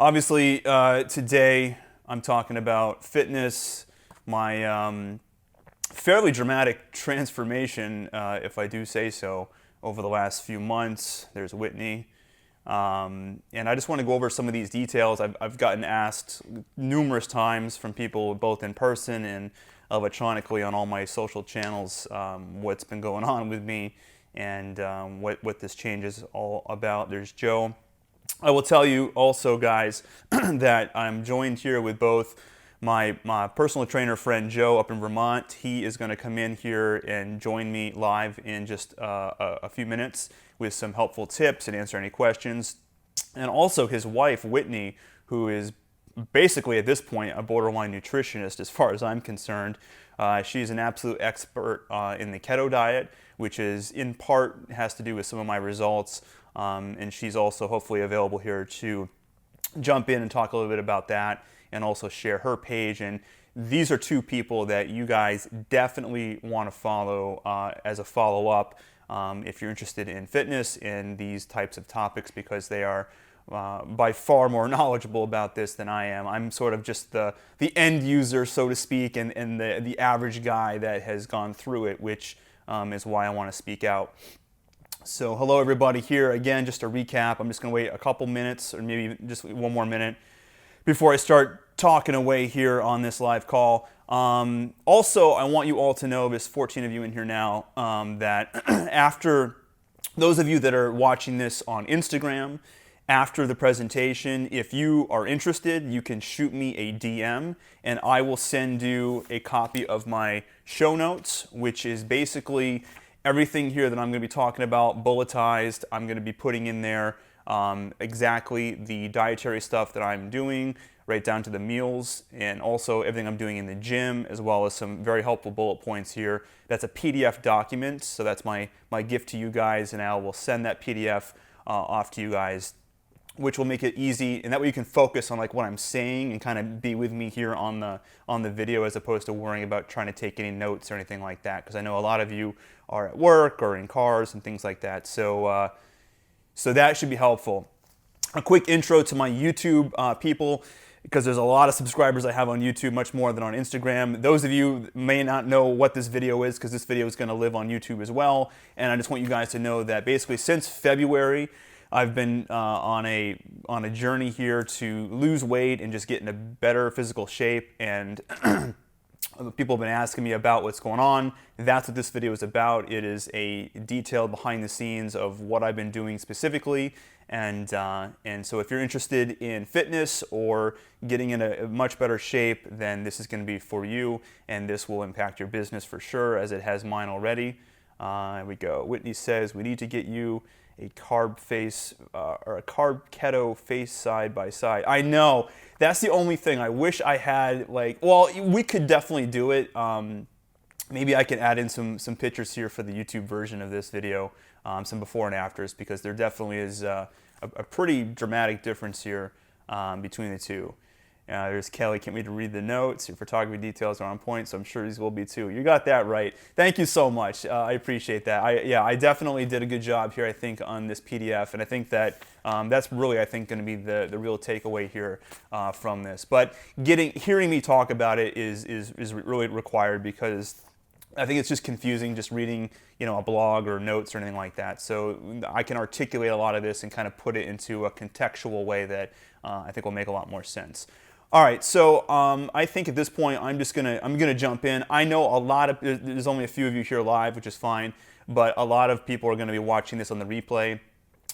Obviously, today I'm talking about fitness, my fairly dramatic transformation, if I do say so, over the last few months. There's Whitney. And I just want to go over some of these details. I've gotten asked numerous times from people, both in person and electronically on all my social channels, what's been going on with me and what this change is all about. There's Joe. I will tell you also, guys, that I'm joined here with both my personal trainer friend Joe up in Vermont. He is going to come in here and join me live in just a few minutes with some helpful tips and answer any questions. And also his wife, Whitney, who is basically at this point a borderline nutritionist as far as I'm concerned. She's an absolute expert in the keto diet, which is in part has to do with some of my results. And she's also hopefully available here to jump in and talk a little bit about that and also share her page. And these are two people that you guys definitely want to follow as a follow-up if you're interested in fitness and these types of topics, because they are by far more knowledgeable about this than I am. I'm sort of just the end user, so to speak, and the average guy that has gone through it, which is why I want to speak out. So hello everybody here. Again, just a recap. I'm just going to wait a couple minutes or maybe just one more minute before I start talking away here on this live call. Also, I want you all to know, there's 14 of you in here now, that after those of you that are watching this on Instagram, after the presentation, if you are interested, you can shoot me a DM and I will send you a copy of my show notes, which is basically everything here that I'm going to be talking about, bulletized. I'm going to be putting in there exactly the dietary stuff that I'm doing, right down to the meals, and also everything I'm doing in the gym, as well as some very helpful bullet points here. That's a PDF document, so that's my gift to you guys, and I will send that PDF off to you guys, which will make it easy, and that way you can focus on like what I'm saying and kind of be with me here on the video, as opposed to worrying about trying to take any notes or anything like that, because I know a lot of you are at work or in cars and things like that. So that should be helpful. A quick intro to my YouTube people, because there's a lot of subscribers I have on YouTube, much more than on Instagram. Those of you may not know what this video is, because this video is going to live on YouTube as well. And I just want you guys to know that basically since February, I've been on a journey here to lose weight and just get in a better physical shape. And people have been asking me about what's going on. That's what this video is about. It is a detailed behind the scenes of what I've been doing specifically. And so if you're interested in fitness or getting in a much better shape, then this is going to be for you, and this will impact your business for sure, as it has mine already. Here we go. Whitney says, we need to get you a carb face or a carb keto face side by side. I know, that's the only thing. I wish I had, like, well, we could definitely do it. Maybe I can add in some pictures here for the YouTube version of this video, some before and afters, because there definitely is a pretty dramatic difference here between the two. There's Kelly, can't wait to read the notes. Your photography details are on point, so I'm sure these will be too. You got that right. Thank you so much. I appreciate that. I definitely did a good job here, I think, on this PDF, and I think that that's really, I think, going to be the real takeaway here from this. But hearing me talk about it is really required, because I think it's just confusing just reading, a blog or notes or anything like that. So I can articulate a lot of this and kind of put it into a contextual way that I think will make a lot more sense. All right, so I think at this point I'm gonna jump in. I know there's only a few of you here live, which is fine, but a lot of people are going to be watching this on the replay.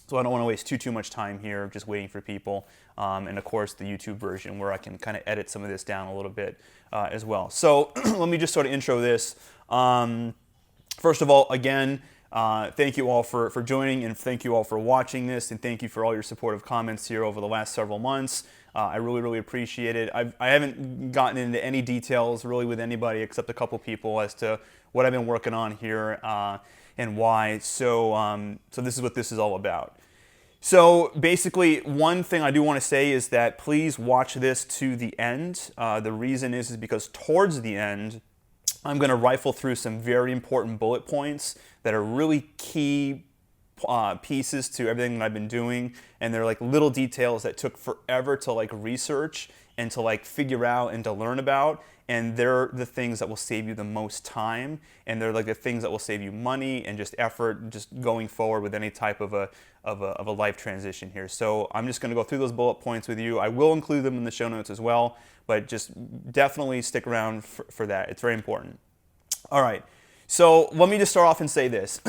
So I don't want to waste too much time here just waiting for people. And of course the YouTube version, where I can kind of edit some of this down a little bit as well. So let me just sort of intro this. First of all, again, thank you all for joining, and thank you all for watching this, and thank you for all your supportive comments here over the last several months. I really, really appreciate it. I haven't gotten into any details really with anybody except a couple people as to what I've been working on here and why. So this is what this is all about. So basically, one thing I do want to say is that please watch this to the end. The reason is because towards the end, I'm going to rifle through some very important bullet points that are really key pieces to everything that I've been doing, and they're like little details that took forever to like research and to like figure out and to learn about. And they're the things that will save you the most time, and they're like the things that will save you money and just effort, just going forward with any type of a life transition here. So I'm just going to go through those bullet points with you. I will include them in the show notes as well, but just definitely stick around for that. It's very important. All right. So let me just start off and say this.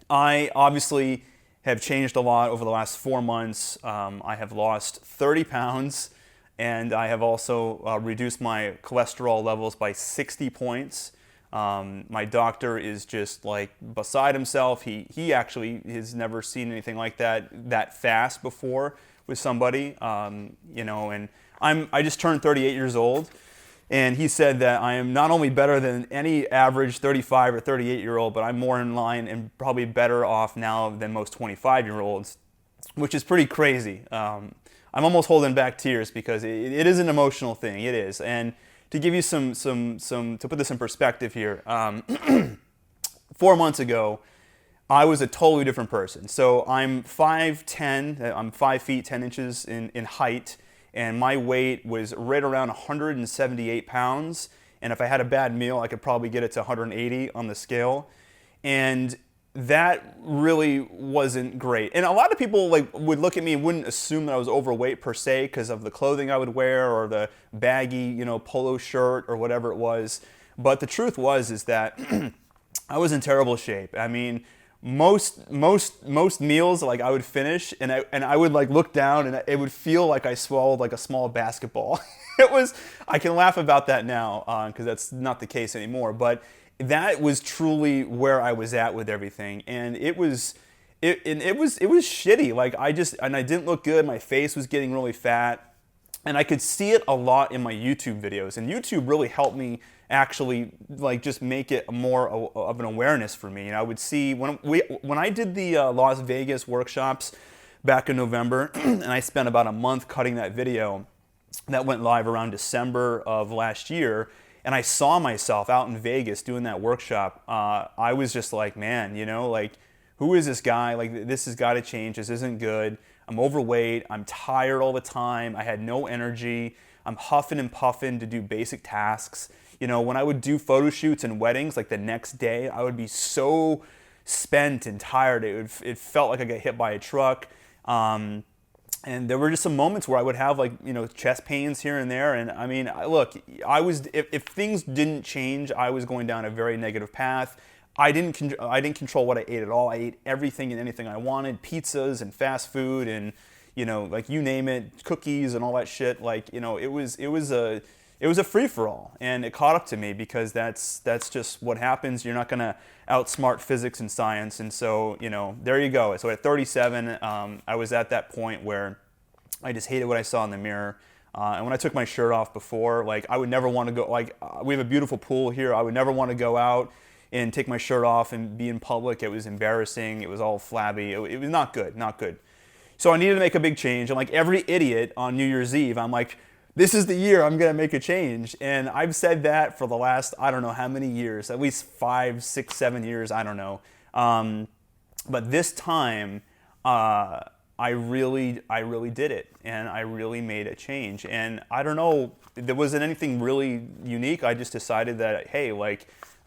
I obviously have changed a lot over the last 4 months. I have lost 30 pounds. And I have also reduced my cholesterol levels by 60 points. My doctor is just like beside himself. He actually has never seen anything like that fast before with somebody. And I just turned 38 years old, and he said that I am not only better than any average 35 or 38-year-old, but I'm more in line and probably better off now than most 25-year-olds, which is pretty crazy. I'm almost holding back tears because it is an emotional thing. It is. And to give you some to put this in perspective here, 4 months ago, I was a totally different person. So I'm 5'10", I'm 5 feet 10 inches in height, and my weight was right around 178 pounds. And if I had a bad meal, I could probably get it to 180 on the scale. And that really wasn't great. And a lot of people would look at me and wouldn't assume that I was overweight per se because of the clothing I would wear or the baggy, polo shirt or whatever it was. But the truth is that I was in terrible shape. I mean, most meals I would finish and I would look down and it would feel like I swallowed a small basketball. I can laugh about that now because that's not the case anymore. But that was truly where I was at with everything, and it was shitty. I didn't look good. My face was getting really fat, and I could see it a lot in my YouTube videos. And YouTube really helped me actually just make it more of an awareness for me. And I would see when I did the Las Vegas workshops back in November, and I spent about a month cutting that video. That went live around December of last year. And I saw myself out in Vegas doing that workshop. I was just like, man, who is this guy? This has got to change. This isn't good. I'm overweight. I'm tired all the time. I had no energy. I'm huffing and puffing to do basic tasks. When I would do photo shoots and weddings, the next day, I would be so spent and tired. It felt like I got hit by a truck. And there were just some moments where I would have chest pains here and there. And I mean, look, if things didn't change, I was going down a very negative path. I didn't control what I ate at all. I ate everything and anything I wanted, pizzas and fast food and you name it, cookies and all that shit. It was a free-for-all, and it caught up to me because that's just what happens. You're not going to outsmart physics and science, and so, there you go. So at 37, I was at that point where I just hated what I saw in the mirror. And when I took my shirt off before, I would never want to go, we have a beautiful pool here. I would never want to go out and take my shirt off and be in public. It was embarrassing. It was all flabby. It was not good, not good. So I needed to make a big change. And like every idiot on New Year's Eve, I'm like, this is the year I'm going to make a change. And I've said that for the last, I don't know how many years, at least 5, 6, 7 years, I don't know. But this time, I really did it, and I really made a change. And I don't know, there wasn't anything really unique. I just decided that, hey,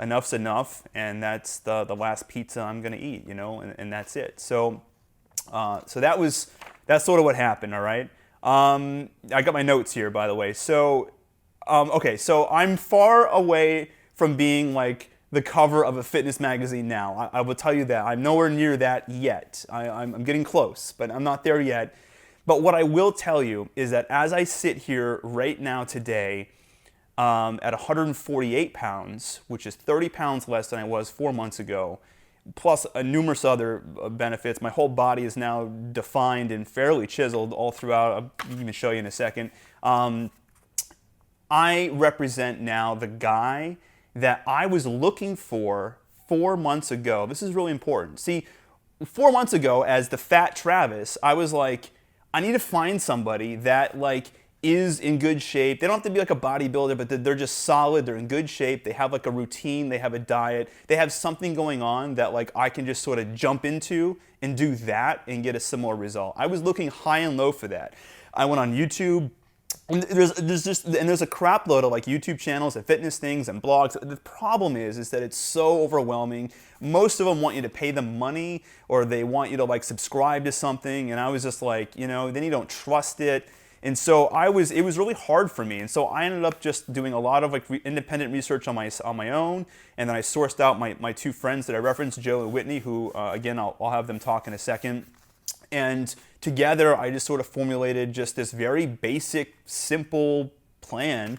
enough's enough, and that's the last pizza I'm going to eat, and that's it. So that's sort of what happened, all right? I got my notes here, by the way. So, okay, so I'm far away from being the cover of a fitness magazine now. I will tell you that. I'm nowhere near that yet. I'm getting close, but I'm not there yet. But what I will tell you is that as I sit here right now today at 148 pounds, which is 30 pounds less than I was 4 months ago, plus numerous other benefits. My whole body is now defined and fairly chiseled all throughout. I'll even show you in a second. I represent now the guy that I was looking for 4 months ago. This is really important. See, 4 months ago, as the fat Travis, I was like, I need to find somebody that is in good shape. They don't have to be like a bodybuilder, but they're just solid. They're in good shape. They have like a routine. They have a diet. They have something going on that like I can just sort of jump into and do that and get a similar result. I was looking high and low for that. I went on YouTube. And there's a crap load of like YouTube channels and fitness things and blogs. The problem is that it's so overwhelming. Most of them want you to pay them money, or they want you to like subscribe to something. And I was just like, then you don't trust it. And so it was really hard for me. And so I ended up just doing a lot of like independent research on my own. And then I sourced out my two friends that I referenced, Joe and Whitney, who again, I'll have them talk in a second. And together, I just sort of formulated just this very basic, simple plan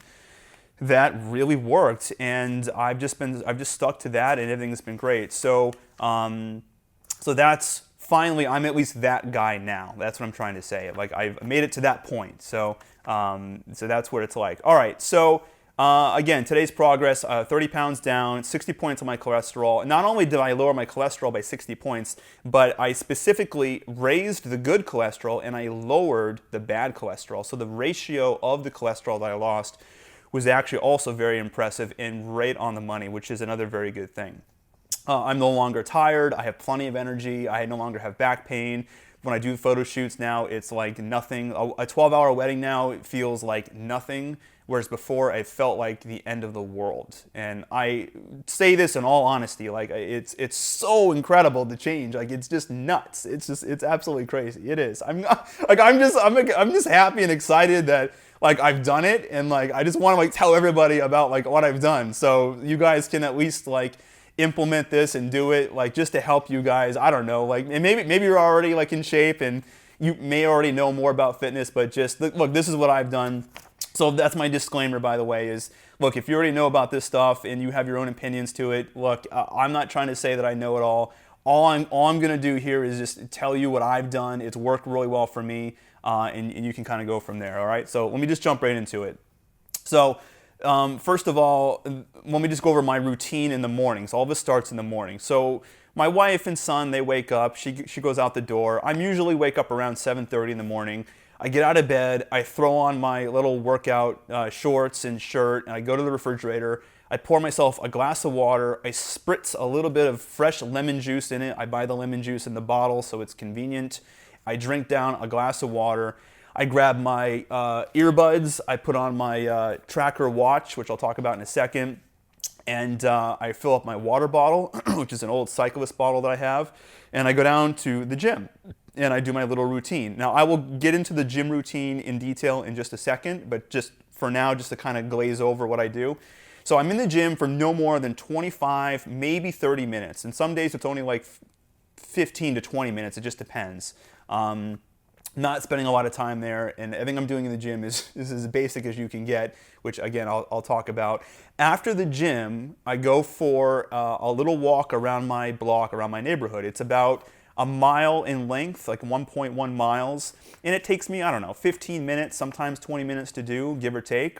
that really worked, and I've just stuck to that, and everything's been great. So, so that's finally, I'm at least that guy now. That's what I'm trying to say. Like I've made it to that point. So, so that's what it's like. All right. So. Again, today's progress, 30 pounds down, 60 points on my cholesterol. Not only did I lower my cholesterol by 60 points, but I specifically raised the good cholesterol and I lowered the bad cholesterol. So the ratio of the cholesterol that I lost was actually also very impressive and right on the money, which is another very good thing. I'm no longer tired. I have plenty of energy. I no longer have back pain. When I do photo shoots now, it's like nothing. A 12-hour wedding now, it feels like nothing. Whereas before, it felt like the end of the world. And I say this in all honesty, like it's so incredible the change. Like it's just nuts. It's absolutely crazy. It is. I'm just happy and excited that like I've done it, and like I just want to like tell everybody about like what I've done, so you guys can at least like implement this and do it, like just to help you guys. I don't know, like and maybe you're already like in shape and you may already know more about fitness, but just look, this is what I've done. So that's my disclaimer, by the way, is look, if you already know about this stuff and you have your own opinions to it, look, I'm not trying to say that I know it all. All I'm going to do here is just tell you what I've done. It's worked really well for me, and you can kind of go from there, all right? So let me just jump right into it. So first of all, let me just go over my routine in the morning. So all this starts in the morning. So my wife and son, they wake up. She goes out the door. I'm usually wake up around 7:30 in the morning. I get out of bed, I throw on my little workout shorts and shirt, and I go to the refrigerator. I pour myself a glass of water. I spritz a little bit of fresh lemon juice in it. I buy the lemon juice in the bottle, so it's convenient. I drink down a glass of water. I grab my earbuds. I put on my tracker watch, which I'll talk about in a second. And I fill up my water bottle, which is an old cyclist bottle that I have. And I go down to the gym. And I do my little routine. Now, I will get into the gym routine in detail in just a second, but just for now, just to kind of glaze over what I do. So I'm in the gym for no more than 25, maybe 30 minutes. And some days it's only like 15 to 20 minutes. It just depends. Not spending a lot of time there, and everything I'm doing in the gym is as basic as you can get, which again, I'll talk about. After the gym, I go for a little walk around my block, around my neighborhood. It's about a mile in length, like 1.1 miles, and it takes me, I don't know, 15 minutes, sometimes 20 minutes to do, give or take.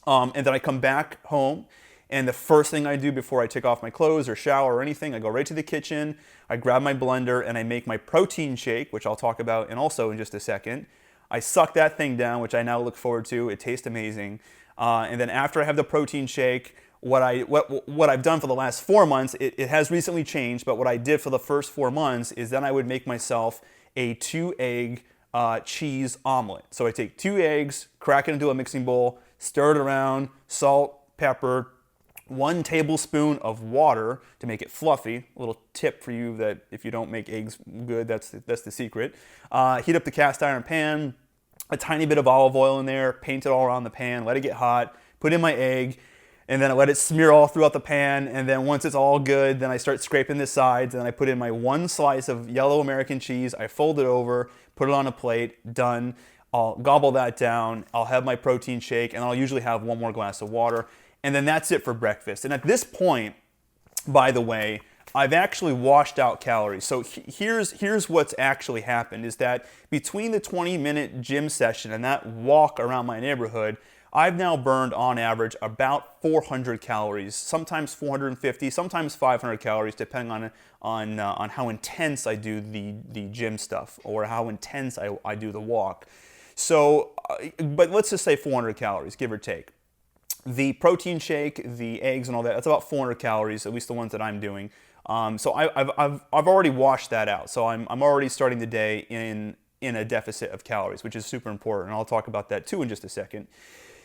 And then I come back home, and the first thing I do before I take off my clothes or shower or anything, I go right to the kitchen, I grab my blender, and I make my protein shake, which I'll talk about and also in just a second. I suck that thing down, which I now look forward to. It tastes amazing. And then after I have the protein shake, what I've done for the last 4 months, it has recently changed, but what I did for the first 4 months is then I would make myself a 2-egg cheese omelet. So I take 2 eggs, crack it into a mixing bowl, stir it around, salt, pepper, 1 tablespoon of water to make it fluffy. A little tip for you that if you don't make eggs good, that's the secret. Heat up the cast iron pan, a tiny bit of olive oil in there, paint it all around the pan, let it get hot, put in my egg, and then I let it smear all throughout the pan, and then once it's all good, then I start scraping the sides, and then I put in my 1 slice of yellow American cheese, I fold it over, put it on a plate, done. I'll gobble that down, I'll have my protein shake, and I'll usually have 1 more glass of water, and then that's it for breakfast. And at this point, by the way, I've actually washed out calories. So here's what's actually happened, is that between the 20-minute gym session and that walk around my neighborhood, I've now burned on average about 400 calories, sometimes 450, sometimes 500 calories, depending on how intense I do the gym stuff or how intense I do the walk. So, but let's just say 400 calories, give or take. The protein shake, the eggs and all that, that's about 400 calories, at least the ones that I'm doing. So I've already washed that out. So I'm already starting the day in a deficit of calories, which is super important. And I'll talk about that too in just a second.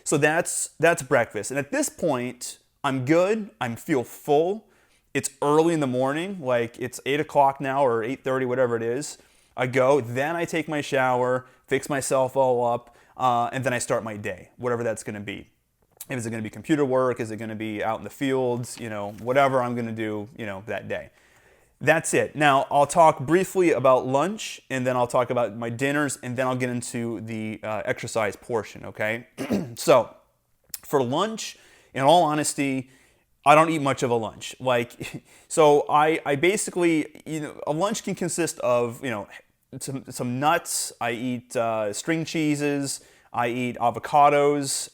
So that's breakfast. And at this point, I'm good. I feel full. It's early in the morning, like it's 8 o'clock now or 8:30, whatever it is. I go, then I take my shower, fix myself all up, and then I start my day, whatever that's going to be. Is it going to be computer work? Is it going to be out in the fields? Whatever I'm going to do, that day. That's it. Now, I'll talk briefly about lunch, and then I'll talk about my dinners, and then I'll get into the exercise portion, okay? So, for lunch, in all honesty, I don't eat much of a lunch. So I basically, a lunch can consist of, some nuts. I eat string cheeses. I eat avocados.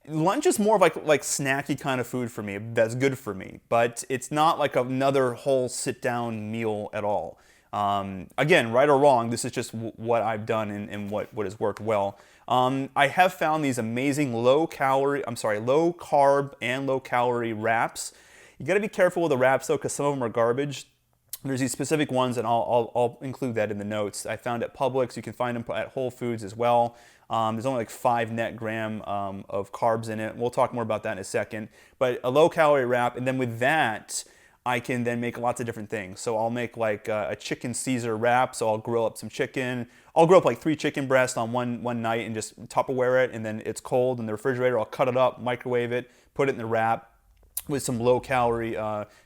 Lunch is more of like snacky kind of food for me. That's good for me, but it's not like another whole sit-down meal at all. Again, right or wrong, this is just what I've done and what has worked well. I have found these amazing low carb and low calorie wraps. You got to be careful with the wraps though, because some of them are garbage. There's these specific ones, and I'll include that in the notes. I found at Publix. You can find them at Whole Foods as well. There's only like 5 net gram of carbs in it. We'll talk more about that in a second. But a low calorie wrap, and then with that, I can then make lots of different things. So I'll make like a chicken Caesar wrap. So I'll grill up some chicken. I'll grill up like 3 chicken breasts on one night and just Tupperware it, and then it's cold in the refrigerator. I'll cut it up, microwave it, put it in the wrap with some low calorie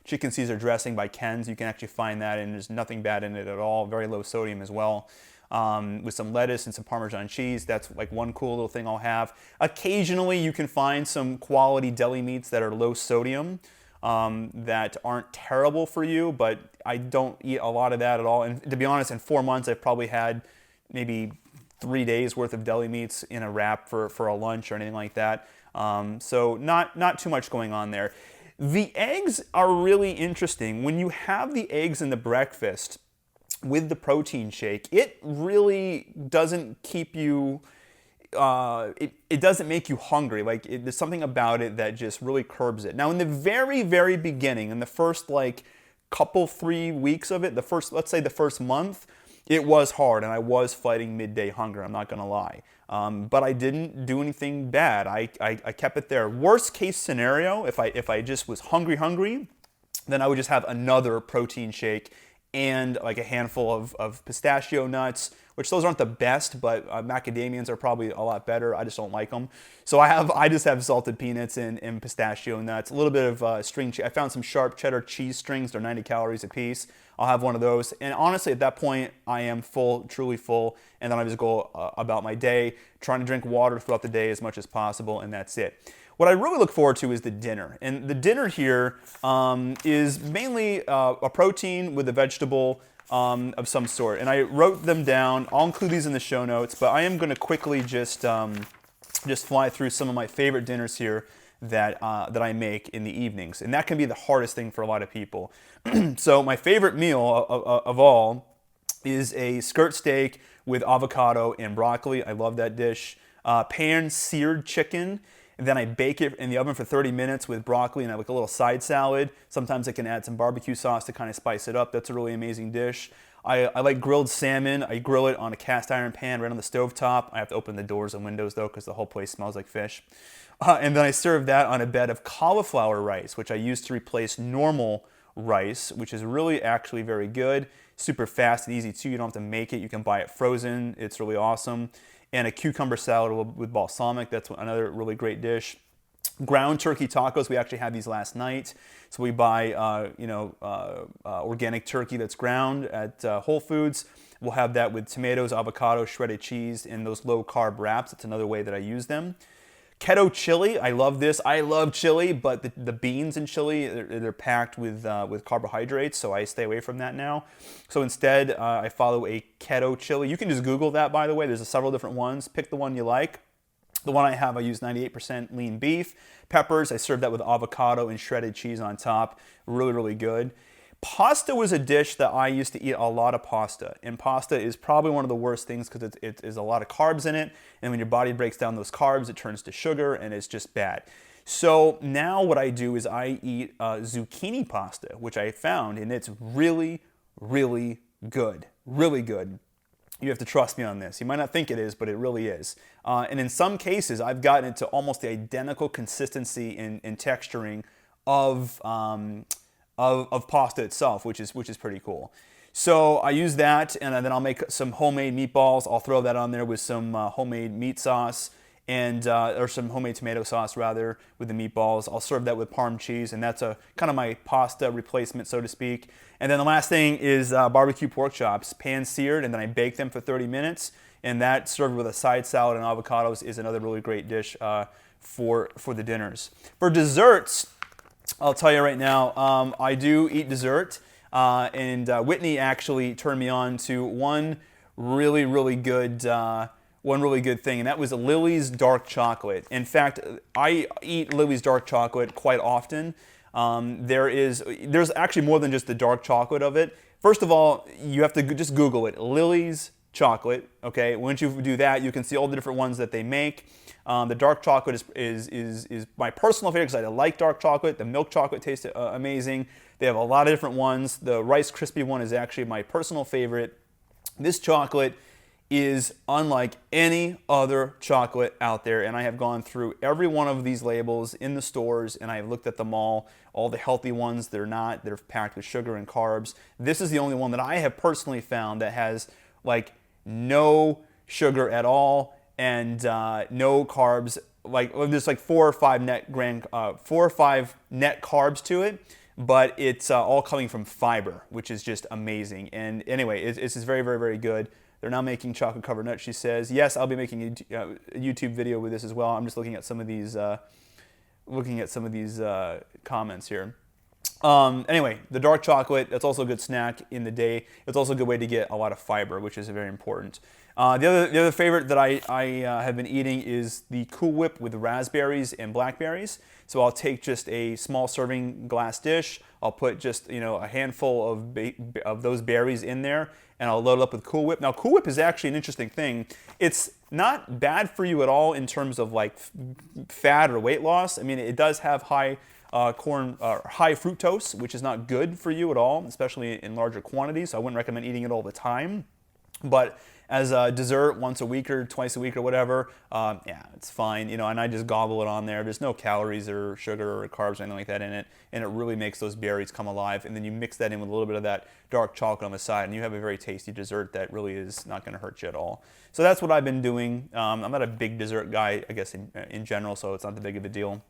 chicken Caesar dressing by Ken's. You can actually find that, and there's nothing bad in it at all. Very low sodium as well. With some lettuce and some Parmesan cheese. That's like one cool little thing I'll have. Occasionally you can find some quality deli meats that are low sodium that aren't terrible for you, but I don't eat a lot of that at all. And to be honest, in 4 months I've probably had maybe 3 days worth of deli meats in a wrap for a lunch or anything like that. So not too much going on there. The eggs are really interesting. When you have the eggs in the breakfast with the protein shake, it really doesn't keep you, it doesn't make you hungry. There's something about it that just really curbs it. Now in the very, very beginning, in the first couple 3 weeks of it, let's say the first month, it was hard and I was fighting midday hunger, I'm not gonna lie. But I didn't do anything bad. I kept it there. Worst case scenario, if I just was hungry, then I would just have another protein shake and like a handful of pistachio nuts, which those aren't the best, but macadamians are probably a lot better. I just don't like them. So I just have salted peanuts and pistachio nuts, a little bit of string cheese. I found some sharp cheddar cheese strings. They're 90 calories a piece. I'll have one of those. And honestly, at that point, I am full, truly full. And then I just go about my day, trying to drink water throughout the day as much as possible, and that's it. What I really look forward to is the dinner. And the dinner here is mainly a protein with a vegetable of some sort. And I wrote them down. I'll include these in the show notes, but I am going to quickly just fly through some of my favorite dinners here that I make in the evenings. And that can be the hardest thing for a lot of people. So my favorite meal of all is a skirt steak with avocado and broccoli. I love that dish. Pan-seared chicken. And then I bake it in the oven for 30 minutes with broccoli and I like a little side salad. Sometimes I can add some barbecue sauce to kind of spice it up. That's a really amazing dish. I like grilled salmon. I grill it on a cast iron pan right on the stovetop. I have to open the doors and windows though because the whole place smells like fish. And then I serve that on a bed of cauliflower rice, which I use to replace normal rice, which is really actually very good. Super fast and easy too. You don't have to make it. You can buy it frozen. It's really awesome. And a cucumber salad with balsamic. That's another really great dish. Ground turkey tacos. We actually had these last night. So we buy, organic turkey that's ground at Whole Foods. We'll have that with tomatoes, avocado, shredded cheese, and those low carb wraps. It's another way that I use them. Keto chili. I love this. I love chili, but the beans in chili, they're packed with carbohydrates, so I stay away from that now. So instead, I follow a keto chili. You can just Google that, by the way. There's several different ones. Pick the one you like. The one I have, I use 98% lean beef. Peppers, I serve that with avocado and shredded cheese on top. Really, really good. Pasta was a dish that I used to eat a lot of pasta, and pasta is probably one of the worst things because it is a lot of carbs in it, and when your body breaks down those carbs, it turns to sugar, and it's just bad. So now what I do is I eat zucchini pasta, which I found, and it's really, really good. Really good. You have to trust me on this. You might not think it is, but it really is. And in some cases, I've gotten it to almost the identical consistency and texturing of pasta itself, which is pretty cool. So I use that, and then I'll make some homemade meatballs. I'll throw that on there with some homemade meat sauce, and or some homemade tomato sauce rather, with the meatballs. I'll serve that with Parm cheese, and that's a kind of my pasta replacement, so to speak. And then the last thing is barbecue pork chops, pan-seared, and then I bake them for 30 minutes. And that served with a side salad and avocados is another really great dish for the dinners. For desserts, I'll tell you right now, I do eat dessert, and Whitney actually turned me on to one really good thing, and that was Lily's dark chocolate. In fact, I eat Lily's dark chocolate quite often. There's actually more than just the dark chocolate of it. First of all, you have to just Google it, Lily's chocolate. Okay, once you do that, you can see all the different ones that they make. The dark chocolate is my personal favorite because I like dark chocolate. The milk chocolate tastes amazing. They have a lot of different ones. The Rice Krispie one is actually my personal favorite. This chocolate is unlike any other chocolate out there, and I have gone through every one of these labels in the stores, and I have looked at them all the healthy ones. They're packed with sugar and carbs. This is the only one that I have personally found that has like no sugar at all and no carbs. Like there's like 4 or 5 net carbs to it, but it's all coming from fiber, which is just amazing. And anyway, it's just very good. They're now making chocolate covered nuts, she says. Yes, I'll be making a YouTube video with this as well. I'm just looking at some of these comments here. Anyway, the dark chocolate, that's also a good snack in the day. It's also a good way to get a lot of fiber, which is very important. The other favorite that I have been eating is the Cool Whip with raspberries and blackberries. So I'll take just a small serving glass dish. I'll put just a handful of those berries in there, and I'll load it up with Cool Whip. Now, Cool Whip is actually an interesting thing. It's not bad for you at all in terms of like fat or weight loss. I mean, it does have high high fructose, which is not good for you at all, especially in larger quantities. So I wouldn't recommend eating it all the time. But as a dessert once a week or twice a week or whatever, yeah, it's fine, and I just gobble it on there. There's no calories or sugar or carbs or anything like that in it, and it really makes those berries come alive. And then you mix that in with a little bit of that dark chocolate on the side, and you have a very tasty dessert that really is not going to hurt you at all. So that's what I've been doing. I'm not a big dessert guy, I guess, in general, so it's not that big of a deal.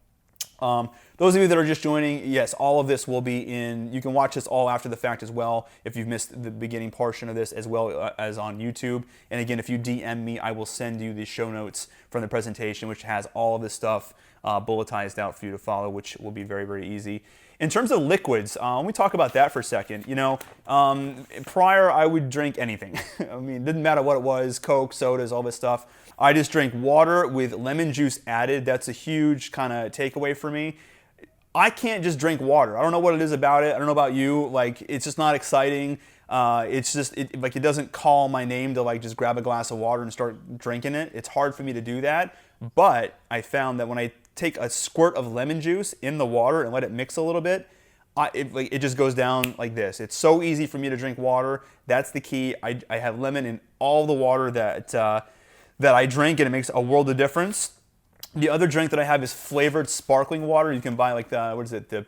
Those of you that are just joining, yes, all of this will be in, you can watch this all after the fact as well if you've missed the beginning portion of this, as well as on YouTube. And again, if you DM me, I will send you the show notes from the presentation, which has all of this stuff bulletized out for you to follow, which will be very easy. In terms of liquids, let me talk about that for a second. Prior I would drink anything. I mean, it didn't matter what it was, Coke, sodas, all this stuff. I just drink water with lemon juice added. That's a huge kind of takeaway for me. I can't just drink water. I don't know what it is about it. I don't know about you. Like, it's just not exciting. It's just, it doesn't call my name to like just grab a glass of water and start drinking it. It's hard for me to do that. But I found that when I take a squirt of lemon juice in the water and let it mix a little bit, it just goes down like this. It's so easy for me to drink water. That's the key. I have lemon in all the water that I drink, and it makes a world of difference. The other drink that I have is flavored sparkling water. You can buy like the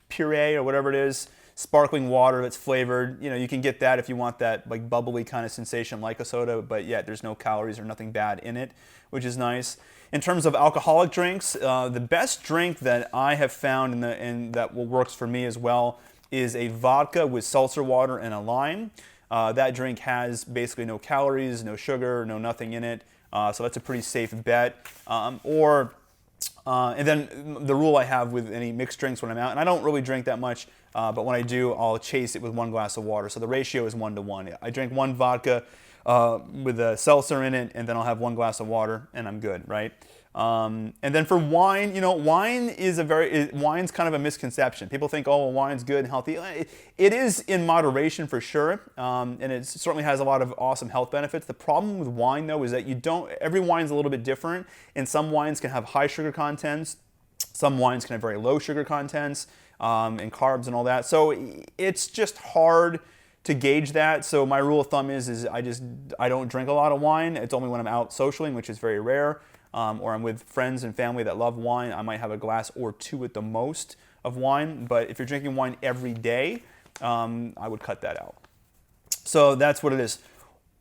puree or whatever it is, sparkling water that's flavored. You can get that if you want that like bubbly kind of sensation like a soda, but yet there's no calories or nothing bad in it, which is nice. In terms of alcoholic drinks, the best drink that I have found and that works for me as well is a vodka with seltzer water and a lime. That drink has basically no calories, no sugar, no nothing in it. So that's a pretty safe bet. And then the rule I have with any mixed drinks when I'm out, and I don't really drink that much, but when I do, I'll chase it with 1 glass of water. So the ratio is 1 to 1. I drink 1 vodka with a seltzer in it, and then I'll have 1 glass of water, and I'm good, right? And then for wine, wine's kind of a misconception. People think, oh, well, wine's good and healthy. It is in moderation for sure, and it certainly has a lot of awesome health benefits. The problem with wine, though, is that every wine's a little bit different, and some wines can have high sugar contents. Some wines can have very low sugar contents and carbs and all that. So it's just hard to gauge that. So my rule of thumb is I don't drink a lot of wine. It's only when I'm out socialing, which is very rare, or I'm with friends and family that love wine. I might have a glass or two at the most of wine. But if you're drinking wine every day, I would cut that out. So that's what it is.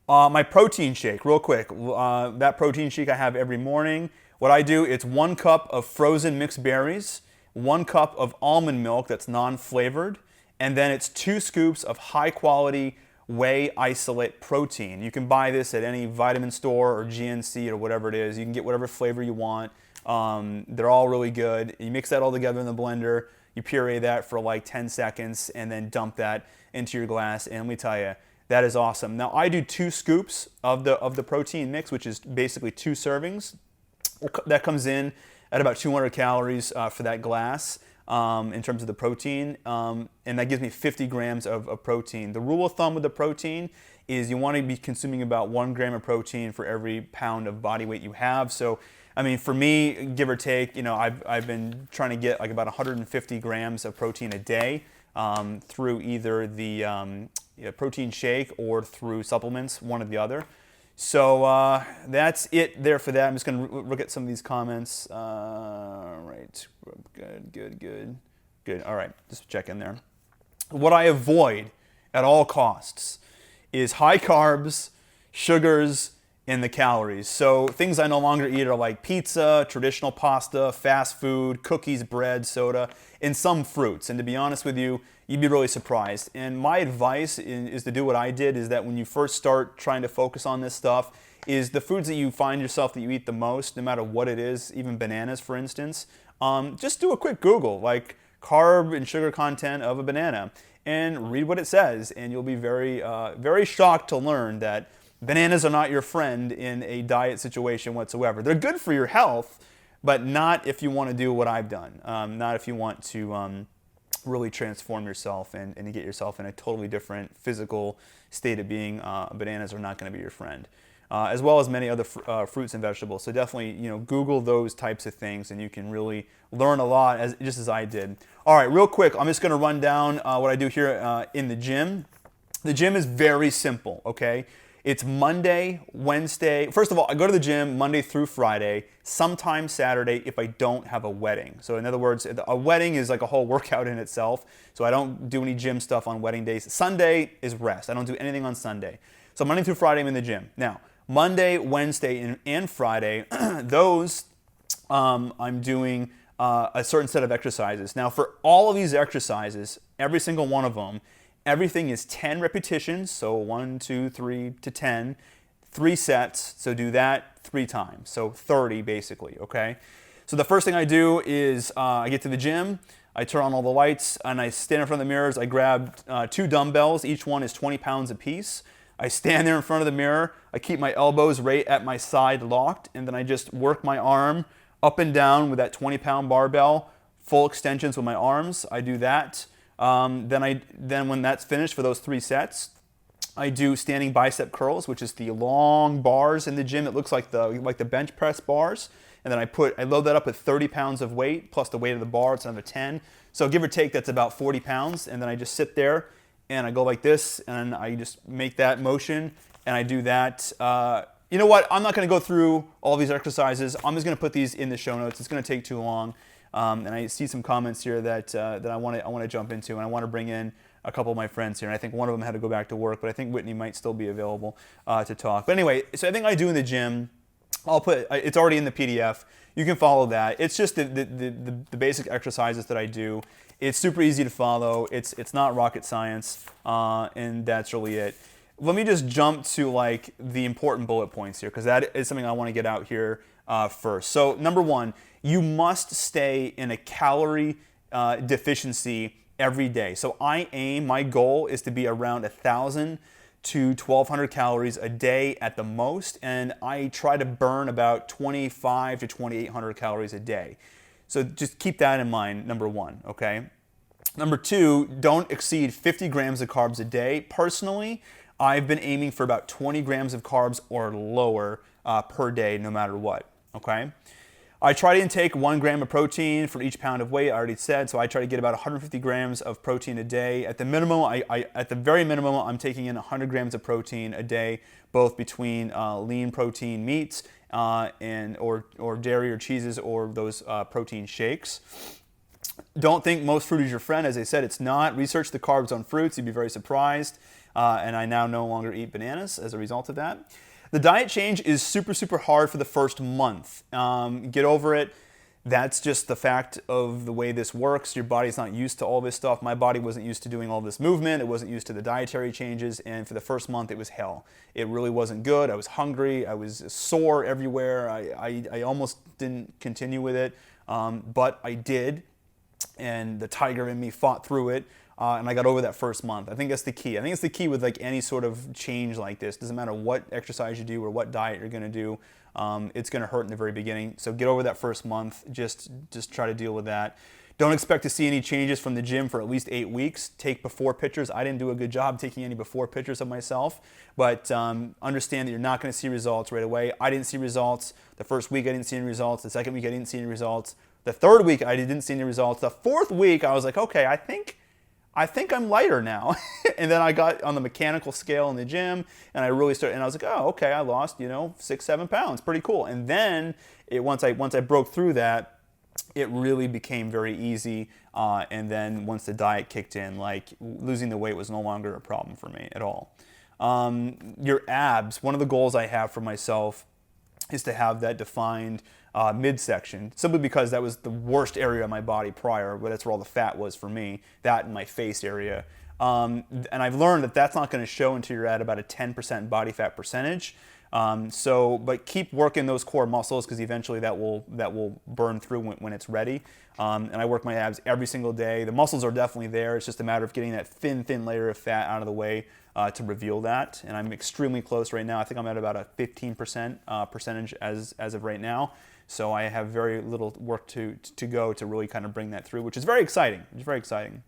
My protein shake, real quick. That protein shake I have every morning. What I do, it's 1 cup of frozen mixed berries, 1 cup of almond milk that's non-flavored, and then it's 2 scoops of high-quality whey isolate protein. You can buy this at any vitamin store or GNC or whatever it is. You can get whatever flavor you want. They're all really good. You mix that all together in the blender. You puree that for like 10 seconds and then dump that into your glass. And let me tell you, that is awesome. Now I do 2 scoops of the protein mix, which is basically 2 servings. That comes in at about 200 calories for that glass in terms of the protein, and that gives me 50 grams of protein. The rule of thumb with the protein is you want to be consuming about 1 gram of protein for every pound of body weight you have. So, I mean, for me, give or take, I've been trying to get like about 150 grams of protein a day through either the protein shake or through supplements, one or the other. So that's it there for that. I'm just going to look at some of these comments. Right, good. All right, just check in there. What I avoid at all costs is high carbs, sugars, and the calories. So things I no longer eat are like pizza, traditional pasta, fast food, cookies, bread, soda, and some fruits. And to be honest with you, you'd be really surprised. And my advice is to do what I did, is that when you first start trying to focus on this stuff, is the foods that you find yourself that you eat the most, no matter what it is, even bananas, for instance, just do a quick Google, like carb and sugar content of a banana, and read what it says. And you'll be very, very shocked to learn that bananas are not your friend in a diet situation whatsoever. They're good for your health, but not if you want to do what I've done. Not if you want to really transform yourself and get yourself in a totally different physical state of being. Bananas are not going to be your friend, as well as many other fruits and vegetables. So definitely, Google those types of things, and you can really learn a lot, just as I did. All right, real quick, I'm just going to run down what I do here in the gym. The gym is very simple, okay? It's Monday, Wednesday. First of all, I go to the gym Monday through Friday, sometimes Saturday if I don't have a wedding. So in other words, a wedding is like a whole workout in itself. So I don't do any gym stuff on wedding days. Sunday is rest. I don't do anything on Sunday. So Monday through Friday I'm in the gym. Now, Monday, Wednesday, and Friday, those I'm doing a certain set of exercises. Now for all of these exercises, every single one of them, everything is 10 repetitions, so 1, 2, 3 to 10, 3 sets, so do that 3 times, so 30 basically, okay? So the first thing I do is I get to the gym, I turn on all the lights, and I stand in front of the mirrors. I grab 2 dumbbells, each one is 20 pounds apiece. I stand there in front of the mirror, I keep my elbows right at my side locked, and then I just work my arm up and down with that 20-pound barbell, full extensions with my arms. I do that. Then when that's finished for those 3 sets, I do standing bicep curls, which is the long bars in the gym. It looks like the bench press bars. And then I load that up with 30 pounds of weight plus the weight of the bar. It's another 10. So give or take, that's about 40 pounds. And then I just sit there and I go like this, and I just make that motion, and I do that. You know what? I'm not going to go through all these exercises. I'm just going to put these in the show notes. It's going to take too long. And I see some comments here that I want to jump into, and I want to bring in a couple of my friends here. And I think one of them had to go back to work, but I think Whitney might still be available to talk. But anyway, so I think I do in the gym. It's already in the PDF. You can follow that. It's just the basic exercises that I do. It's super easy to follow. It's not rocket science, and that's really it. Let me just jump to like the important bullet points here, because that is something I want to get out here first. So number 1, you must stay in a calorie deficiency every day. So my goal is to be around 1,000 to 1,200 calories a day at the most, and I try to burn about 2,500 to 2,800 calories a day. So just keep that in mind, number one, okay? Number two, don't exceed 50 grams of carbs a day. Personally, I've been aiming for about 20 grams of carbs or lower per day, no matter what, okay? I try to intake 1 gram of protein for each pound of weight, I already said, so I try to get about 150 grams of protein a day. At the minimum, at the very minimum, I'm taking in 100 grams of protein a day, both between lean protein meats or dairy or cheeses or those protein shakes. Don't think most fruit is your friend. As I said, it's not. Research the carbs on fruits. You'd be very surprised. And I now no longer eat bananas as a result of that. The diet change is super, super hard for the first month. Get over it. That's just the fact of the way this works. Your body's not used to all this stuff. My body wasn't used to doing all this movement. It wasn't used to the dietary changes. And for the first month, it was hell. It really wasn't good. I was hungry. I was sore everywhere. I almost didn't continue with it. But I did. And the tiger in me fought through it. And I got over that first month. I think that's the key. I think it's the key with like any sort of change like this. Doesn't matter what exercise you do or what diet you're going to do. It's going to hurt in the very beginning. So get over that first month. Just try to deal with that. Don't expect to see any changes from the gym for at least 8 weeks. Take before pictures. I didn't do a good job taking any before pictures of myself. But understand that you're not going to see results right away. I didn't see results. The first week I didn't see any results. The second week I didn't see any results. The third week I didn't see any results. The fourth week I was like, okay, I think I'm lighter now. And then I got on the mechanical scale in the gym and I really started, and I was like, oh, okay, I lost, 6-7 pounds, pretty cool. And then once I broke through that, it really became very easy. And then once the diet kicked in, like losing the weight was no longer a problem for me at all. Your abs, one of the goals I have for myself is to have that defined midsection, simply because that was the worst area of my body prior, but that's where all the fat was for me, that and my face area. And I've learned that that's not going to show until you're at about a 10% body fat percentage. But keep working those core muscles because eventually that will burn through when it's ready. And I work my abs every single day. The muscles are definitely there. It's just a matter of getting that thin layer of fat out of the way to reveal that. And I'm extremely close right now. I think I'm at about a 15% percentage as of right now. So I have very little work to go to really kind of bring that through, which is very exciting. It's very exciting.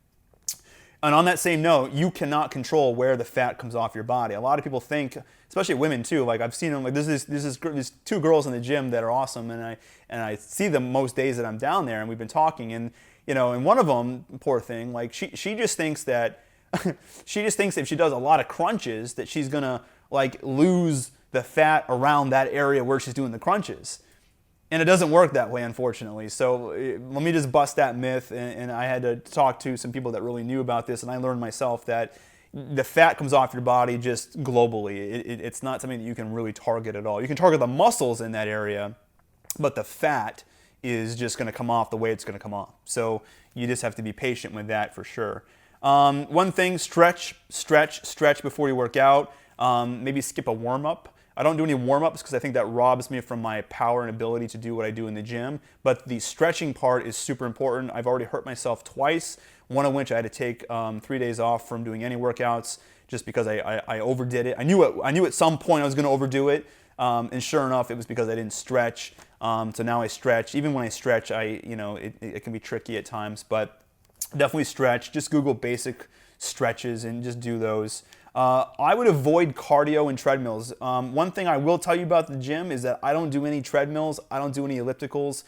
And on that same note, you cannot control where the fat comes off your body. A lot of people think, especially women too, like I've seen them, like there's 2 girls in the gym that are awesome, and I see them most days that I'm down there, and we've been talking, and and one of them, poor thing, like she just thinks that if she does a lot of crunches that she's gonna like lose the fat around that area where she's doing the crunches. And it doesn't work that way, unfortunately. So let me just bust that myth. And I had to talk to some people that really knew about this. And I learned myself that the fat comes off your body just globally. It's not something that you can really target at all. You can target the muscles in that area, but the fat is just going to come off the way it's going to come off. So you just have to be patient with that for sure. One thing, stretch before you work out. Maybe skip a warm-up. I don't do any warm-ups because I think that robs me from my power and ability to do what I do in the gym. But the stretching part is super important. I've already hurt myself twice, one of which I had to take 3 days off from doing any workouts just because I overdid it. I knew at some point I was going to overdo it, and sure enough, it was because I didn't stretch. So now I stretch. Even when I stretch, it can be tricky at times, but definitely stretch. Just Google basic stretches and just do those. I would avoid cardio and treadmills. One thing I will tell you about the gym is that I don't do any treadmills. I don't do any ellipticals.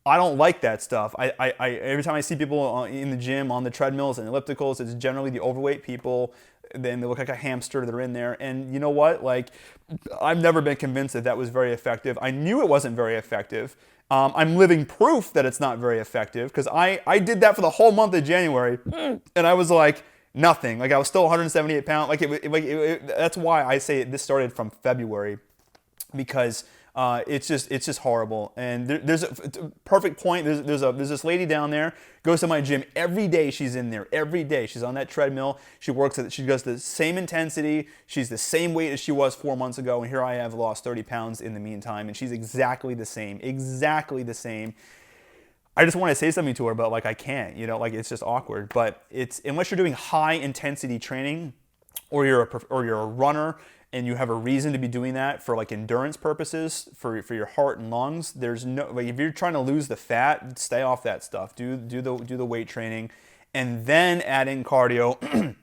I don't like that stuff. Every time I see people in the gym on the treadmills and ellipticals, it's generally the overweight people. Then they look like a hamster that are in there. And you know what? Like, I've never been convinced that was very effective. I knew it wasn't very effective. I'm living proof that it's not very effective because I did that for the whole month of January, and I was like, nothing. Like I was still 178 pounds. That's why I say this started from February, because it's just horrible. And there's a perfect point. There's this lady down there, goes to my gym every day. She's in there every day. She's on that treadmill. She does the same intensity. She's the same weight as she was 4 months ago. And here I have lost 30 pounds in the meantime. And she's exactly the same. I just want to say something to her, but like I can't, it's just awkward. But unless you're doing high intensity training, or you're a runner and you have a reason to be doing that for like endurance purposes for your heart and lungs, there's no, like, if you're trying to lose the fat, stay off that stuff. Do the weight training, and then add in cardio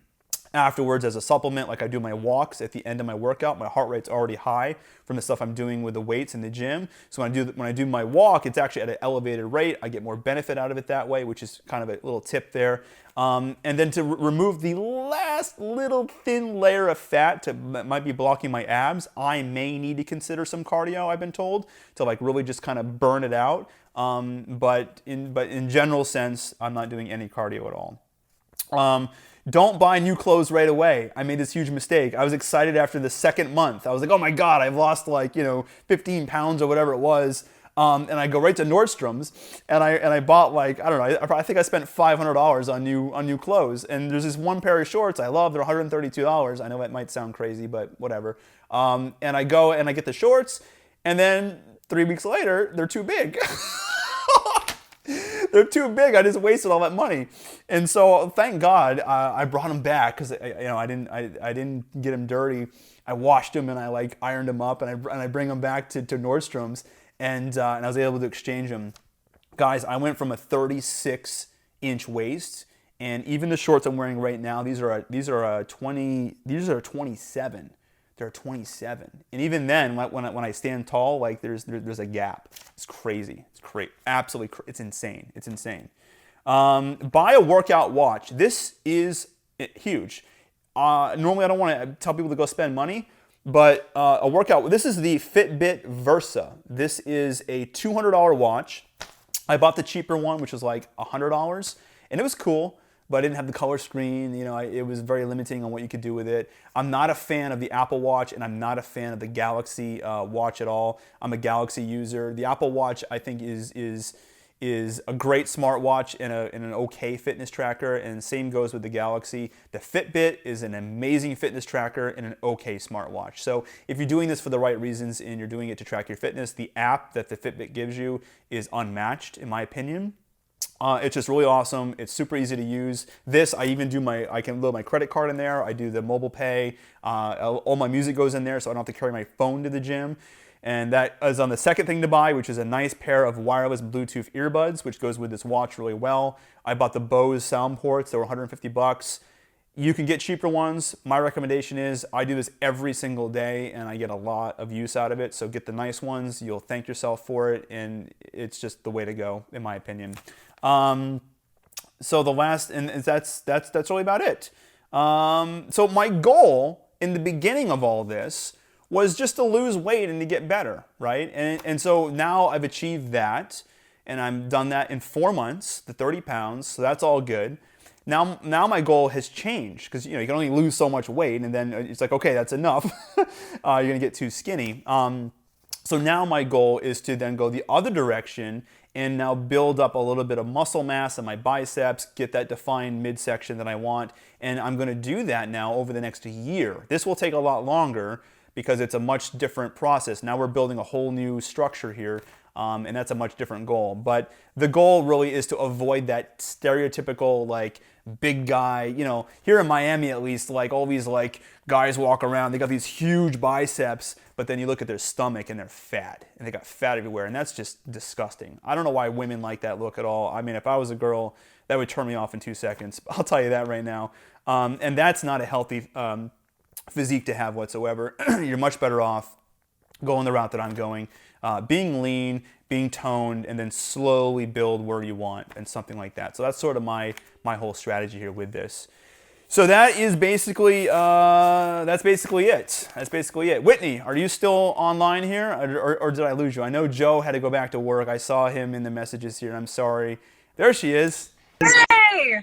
afterwards as a supplement. Like I do my walks at the end of my workout. My heart rate's already high from the stuff I'm doing with the weights in the gym. So when I do my walk, it's actually at an elevated rate. I get more benefit out of it that way, which is kind of a little tip there. And then to remove the last little thin layer of fat that might be blocking my abs, I may need to consider some cardio, I've been told, to like really just kind of burn it out. But in general sense, I'm not doing any cardio at all. Don't buy new clothes right away. I made this huge mistake. I was excited after the second month. I was like, oh my God, I've lost like, 15 pounds or whatever it was. And I go right to Nordstrom's and I bought like, I don't know, I think I spent $500 on new clothes. And there's this one pair of shorts I love. They're $132. I know that might sound crazy, but whatever. And I go and I get the shorts, and then 3 weeks later, they're too big. They're too big. I just wasted all that money, and so thank God I brought them back, because I didn't get them dirty. I washed them and I like ironed them up, and I bring them back to Nordstrom's, and I was able to exchange them. Guys, I went from a 36-inch waist, and even the shorts I'm wearing right now, these are 27. They're 27, and even then, when I stand tall, like there's a gap. It's crazy. It's absolutely. It's insane. It's insane. Buy a workout watch. This is huge. Normally, I don't want to tell people to go spend money, but a workout. This is the Fitbit Versa. This is a $200 watch. I bought the cheaper one, which was like $100, and it was cool, but I didn't have the color screen. It was very limiting on what you could do with it. I'm not a fan of the Apple Watch, and I'm not a fan of the Galaxy Watch at all. I'm a Galaxy user. The Apple Watch, I think, is a great smartwatch and an okay fitness tracker, and same goes with the Galaxy. The Fitbit is an amazing fitness tracker and an okay smartwatch. So if you're doing this for the right reasons and you're doing it to track your fitness, the app that the Fitbit gives you is unmatched, in my opinion. It's just really awesome. It's super easy to use. I can load my credit card in there. I do the mobile pay. All my music goes in there, so I don't have to carry my phone to the gym. And that is on the second thing to buy, which is a nice pair of wireless Bluetooth earbuds, which goes with this watch really well. I bought the Bose sound ports. They were $150. You can get cheaper ones. My recommendation is I do this every single day, and I get a lot of use out of it. So get the nice ones. You'll thank yourself for it, and it's just the way to go, in my opinion. So the last, and that's really about it. So my goal in the beginning of all this was just to lose weight and to get better, right? And so now I've achieved that, and I've done that in 4 months, the 30 pounds, so that's all good. Now my goal has changed, because you can only lose so much weight, and then it's like, okay, that's enough. You're gonna get too skinny. So now my goal is to then go the other direction and now build up a little bit of muscle mass in my biceps, get that defined midsection that I want, and I'm gonna do that now over the next year. This will take a lot longer because it's a much different process. Now we're building a whole new structure here, and that's a much different goal. But the goal really is to avoid that stereotypical like big guy, here in Miami at least, like all these like guys walk around, they got these huge biceps, but then you look at their stomach and they're fat, and they got fat everywhere, and that's just disgusting. I don't know why women like that look at all. I mean, if I was a girl, that would turn me off in 2 seconds. I'll tell you that right now. And that's not a healthy physique to have whatsoever. You're much better off going the route that I'm going, being lean, being toned, and then slowly build where you want and something like that. So that's sort of my whole strategy here with this. So that is basically that's basically it. That's basically it. Whitney, are you still online here, or did I lose you? I know Joe had to go back to work. I saw him in the messages here, and I'm sorry. There she is. Hey!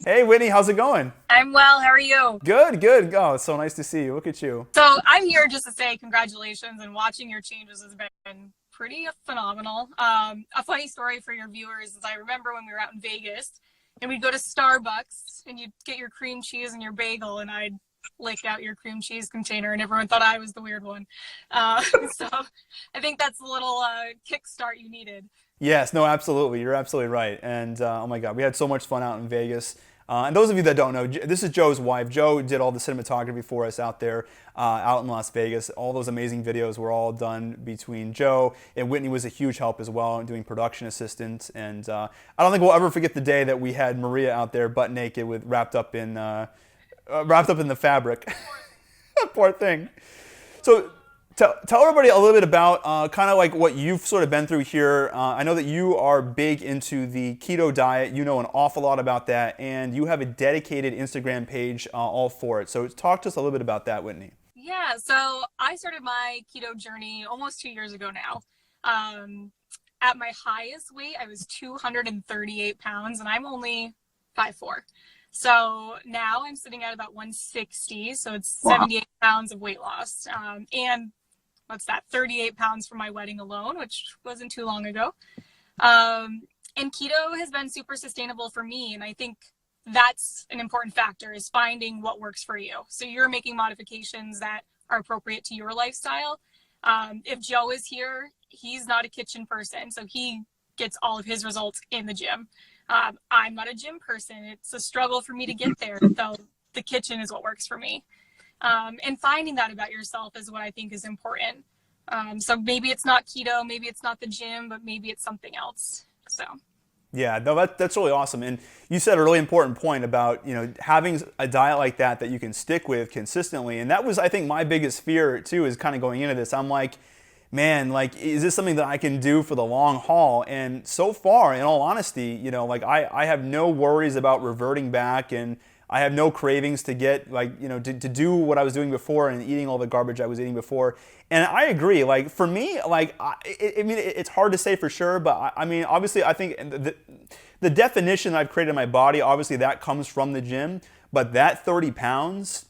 Hey, Whitney, how's it going? I'm well. How are you? Good, good. Oh, it's so nice to see you. Look at you. So I'm here just to say congratulations, and watching your changes has been pretty phenomenal. A funny story for your viewers is I remember when we were out in Vegas, and we'd go to Starbucks, and you'd get your cream cheese and your bagel, and I'd lick out your cream cheese container, and everyone thought I was the weird one. So I think that's the little kickstart you needed. Yes, no, absolutely. You're absolutely right. And oh my God, we had so much fun out in Vegas. And those of you that don't know, this is Joe's wife. Joe did all the cinematography for us out there, out in Las Vegas. All those amazing videos were all done between Joe, and Whitney was a huge help as well, doing production assistance. And I don't think we'll ever forget the day that we had Maria out there butt naked, with wrapped up in the fabric. Poor thing. So tell everybody a little bit about kind of like what you've sort of been through here. I know that you are big into the keto diet. You know an awful lot about that, and you have a dedicated Instagram page all for it. So talk to us a little bit about that, Whitney. Yeah, so I started my keto journey almost 2 years ago now. At my highest weight, I was 238 pounds, and I'm only 5'4". So now I'm sitting at about 160, so it's 78 pounds of weight loss. And what's that, 38 pounds from my wedding alone, which wasn't too long ago. And keto has been super sustainable for me. And I think that's an important factor, is finding what works for you. So you're making modifications that are appropriate to your lifestyle. If Joe is here, he's not a kitchen person, so he gets all of his results in the gym. I'm not a gym person. It's a struggle for me to get there. So the kitchen is what works for me. And finding that about yourself is what I think is important. So maybe it's not keto, maybe it's not the gym, but maybe it's something else. So. Yeah, no, that's really awesome. And you said a really important point about, having a diet like that you can stick with consistently. And that was, I think, my biggest fear too, is kind of going into this. I'm like, man, like, is this something that I can do for the long haul? And so far, in all honesty, I have no worries about reverting back, and I have no cravings to get to do what I was doing before and eating all the garbage I was eating before. And I agree, for me, it's hard to say for sure, but obviously I think the definition I've created in my body, obviously that comes from the gym, but that 30 pounds,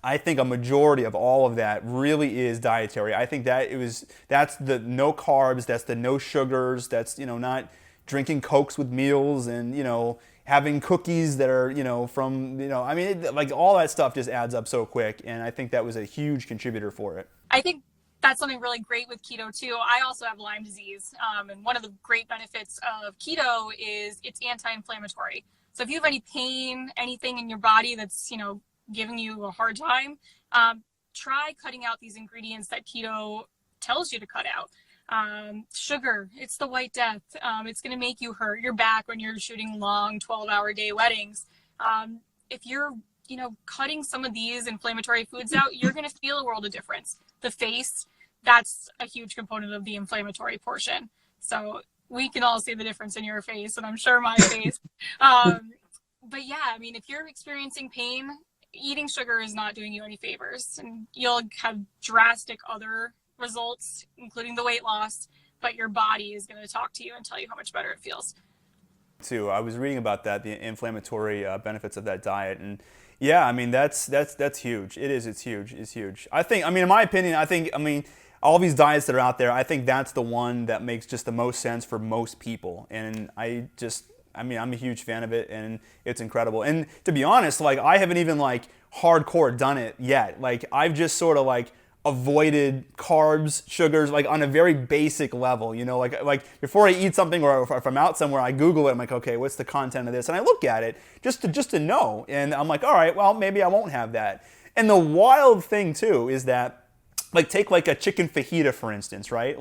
I think a majority of all of that really is dietary. I think that's the no carbs, that's the no sugars, that's, not drinking Cokes with meals, and, having cookies that are, from, all that stuff just adds up so quick. And I think that was a huge contributor for it. I think that's something really great with keto too. I also have Lyme disease. And one of the great benefits of keto is it's anti-inflammatory. So if you have any pain, anything in your body that's, giving you a hard time, try cutting out these ingredients that keto tells you to cut out. Sugar, it's the white death. It's going to make you hurt your back when you're shooting long 12-hour day weddings. If you're, cutting some of these inflammatory foods out, you're going to feel a world of difference. The face, that's a huge component of the inflammatory portion. So we can all see the difference in your face, and I'm sure my face. But yeah, if you're experiencing pain, eating sugar is not doing you any favors, and you'll have drastic other results, including the weight loss, but your body is going to talk to you and tell you how much better it feels. Too, I was reading about that, the inflammatory benefits of that diet, and yeah, that's huge. It's huge. I think, in my opinion, all these diets that are out there, I think that's the one that makes just the most sense for most people, and I'm a huge fan of it, and it's incredible. And to be honest, I haven't even hardcore done it yet. I've just sort of avoided carbs, sugars, on a very basic level, before I eat something, or if I'm out somewhere, I Google it. I'm like, okay, what's the content of this? And I look at it just to know. And I'm like, all right, well, maybe I won't have that. And the wild thing too is that, take a chicken fajita, for instance, right?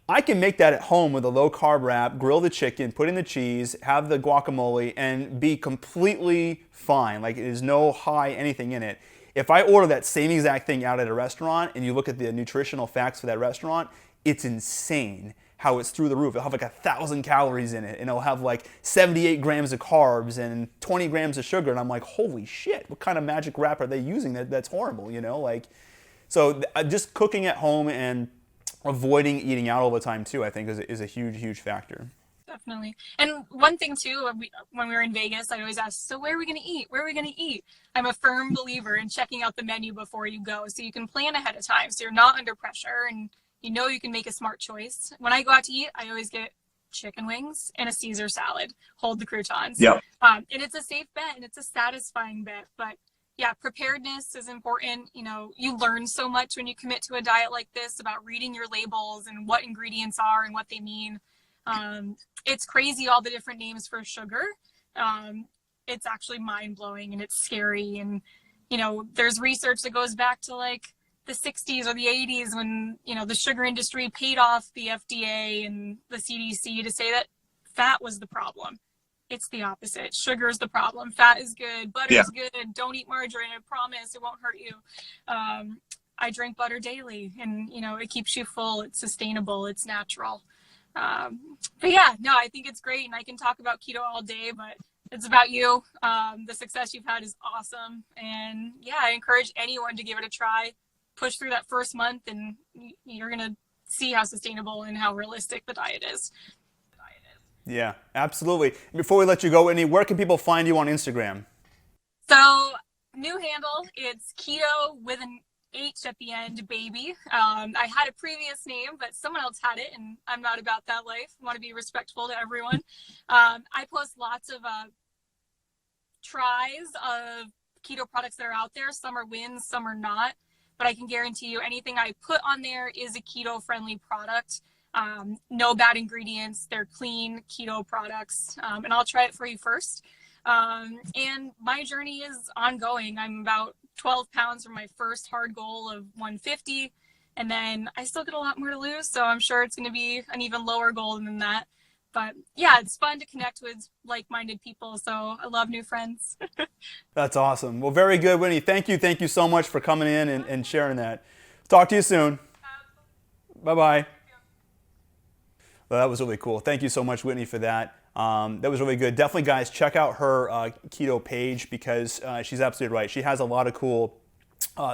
I can make that at home with a low carb wrap, grill the chicken, put in the cheese, have the guacamole, and be completely fine. There's no high anything in it. If I order that same exact thing out at a restaurant, and you look at the nutritional facts for that restaurant, it's insane how it's through the roof. It'll have 1,000 calories in it, and it'll have 78 grams of carbs and 20 grams of sugar. And I'm like, holy shit, what kind of magic wrap are they using that's horrible, So just cooking at home and avoiding eating out all the time too, I think is a huge factor. Definitely. And one thing too, when we were in Vegas, I always ask, so where are we going to eat? Where are we going to eat? I'm a firm believer in checking out the menu before you go, so you can plan ahead of time, so you're not under pressure, and you can make a smart choice. When I go out to eat, I always get chicken wings and a Caesar salad. Hold the croutons. Yeah. And it's a safe bet, and it's a satisfying bet. But yeah, preparedness is important. You learn so much when you commit to a diet like this about reading your labels and what ingredients are and what they mean. It's crazy, all the different names for sugar. it's actually mind-blowing and it's scary. And, you know, there's research that goes back to like the 60s or the 80s when, you know, the sugar industry paid off the FDA and the CDC to say that fat was the problem. It's the opposite. Sugar is the problem. Fat is good. Butter is good. Don't eat margarine. I promise it won't hurt you. I drink butter daily, and you know, it keeps you full. It's sustainable. It's natural. But yeah, no, I think it's great, and I can talk about keto all day, but it's about you. The success you've had is awesome, and yeah, I encourage anyone to give it a try. Push through that first month, and you're gonna see how sustainable and how realistic the diet is. Yeah, absolutely. Before we let you go, Whitney, where can people find you on Instagram? So, new handle, it's keto with an H at the end, baby. I had a previous name, but someone else had it, and I'm not about that life. I want to be respectful to everyone. I post lots of tries of keto products that are out there. Some are wins, some are not. But I can guarantee you anything I put on there is a keto-friendly product. No bad ingredients. They're clean keto products. And I'll try it for you first. And my journey is ongoing. I'm about 12 pounds from my first hard goal of 150. And then I still got a lot more to lose. So I'm sure it's going to be an even lower goal than that. But yeah, it's fun to connect with like-minded people. So I love new friends. That's awesome. Well, very good, Whitney. Thank you. Thank you so much for coming in and sharing that. Talk to you soon. Bye-bye. Well, that was really cool. Thank you so much, Whitney, for that. That was really good. Definitely, guys, check out her keto page because she's absolutely right. She has a lot of cool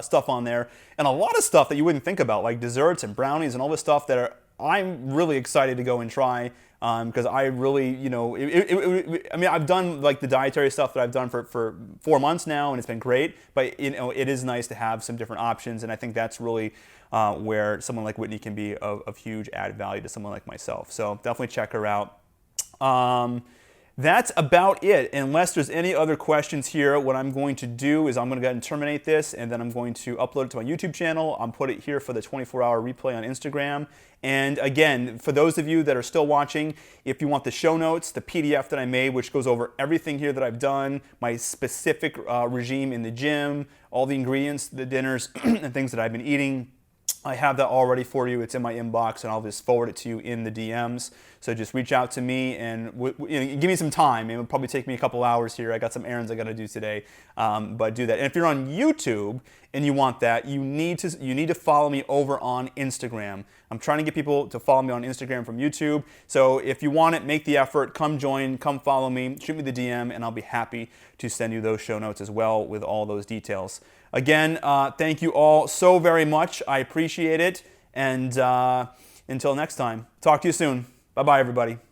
stuff on there and a lot of stuff that you wouldn't think about, like desserts and brownies and all this stuff that I'm really excited to go and try because I really, you know, I mean, I've done like the dietary stuff that I've done for 4 months now, and it's been great. But you know, it is nice to have some different options, and I think that's really where someone like Whitney can be of huge added value to someone like myself. So definitely check her out. That's about it. Unless there's any other questions here, what I'm going to do is I'm going to go ahead and terminate this, and then I'm going to upload it to my YouTube channel. I'll put it here for the 24-hour replay on Instagram. And again, for those of you that are still watching, if you want the show notes, the PDF that I made, which goes over everything here that I've done, my specific regime in the gym, all the ingredients, the dinners, and things that I've been eating, I have that all ready for you. It's in my inbox, and I'll just forward it to you in the DMs. So just reach out to me and give me some time. It will probably take me a couple hours here. I got some errands I got to do today, but do that. And if you're on YouTube and you want that, you need to follow me over on Instagram. I'm trying to get people to follow me on Instagram from YouTube. So if you want it, make the effort. Come join. Come follow me. Shoot me the DM, and I'll be happy to send you those show notes as well with all those details. Again, thank you all so very much. I appreciate it. And until next time, talk to you soon. Bye-bye, everybody.